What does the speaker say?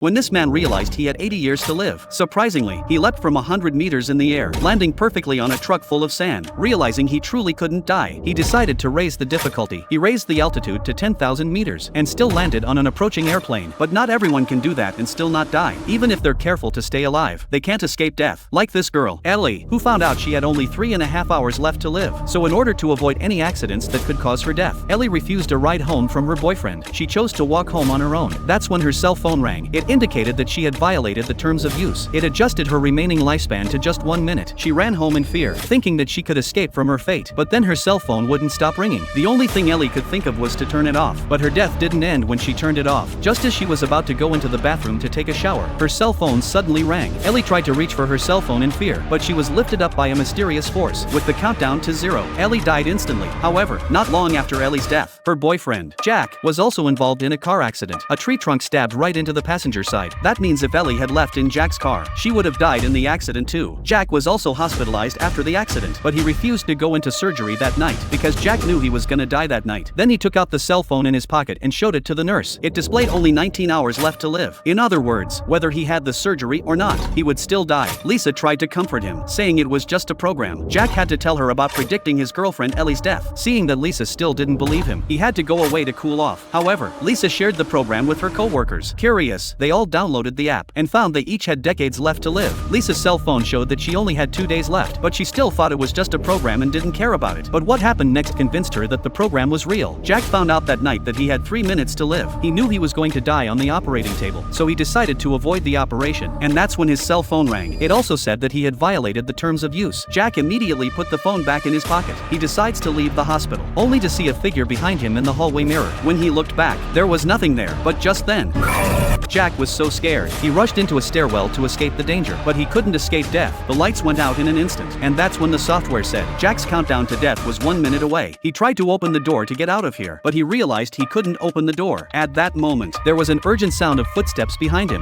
when this man realized he had 80 years to live. Surprisingly, he leapt from 100 meters in the air, landing perfectly on a truck full of sand. Realizing he truly couldn't die, he decided to raise the difficulty. He raised the altitude to 10,000 meters and still landed on an approaching airplane. But not everyone can do that and still not die. Even if they're careful to stay alive, they can't escape death. Like this girl, Ellie, who found out she had only 3.5 hours left to live. So in order to avoid any accidents that could cause her death, Ellie refused a ride home from her boyfriend. She chose to walk home on her own. That's when her cell phone rang. It indicated that she had violated the terms of use. It adjusted her remaining lifespan to just 1 minute. She ran home in fear, thinking that she could escape from her fate. But then her cell phone wouldn't stop ringing. The only thing Ellie could think of was to turn it off. But her death didn't end when she turned it off. Just as she was about to go into the bathroom to take a shower, her cell phone suddenly rang. Ellie tried to reach for her cell phone in fear, but she was lifted up by a mysterious force. With the countdown to 0, Ellie died instantly. However, not long after Ellie's death, her boyfriend, Jack, was also involved in a car accident. A tree trunk stabbed right into the passenger side. That means if Ellie had left in Jack's car, she would have died in the accident too. Jack was also hospitalized after the accident, but he refused to go into surgery that night because Jack knew he was gonna die that night. Then he took out the cell phone in his pocket and showed it to the nurse. It displayed only 19 hours left to live. In other words, whether he had the surgery or not, he would still die. Lisa tried to comfort him, saying it was just a program. Jack had to tell her about predicting his girlfriend Ellie's death. Seeing that Lisa still didn't believe him, he had to go away to cool off. However, Lisa shared the program with her co-workers. Curious, they all downloaded the app and found they each had decades left to live. Lisa's cell phone showed that she only had 2 days left, but she still thought it was just a program and didn't care about it. But what happened next convinced her that the program was real. Jack found out that night that he had 3 minutes to live. He knew he was going to die on the operating table, so he decided to avoid the operation, and that's when his cell phone rang. It also said that he had violated the terms of use. Jack immediately put the phone back in his pocket. He decides to leave the hospital, only to see a figure behind him in the hallway mirror. When he looked back, there was nothing there, but just then, Jack was so scared, he rushed into a stairwell to escape the danger, but he couldn't escape death. The lights went out in an instant, and that's when the software said Jack's countdown to death was 1 minute away. He tried to open the door to get out of here, but he realized he couldn't open the door. At that moment, there was an urgent sound of footsteps behind him.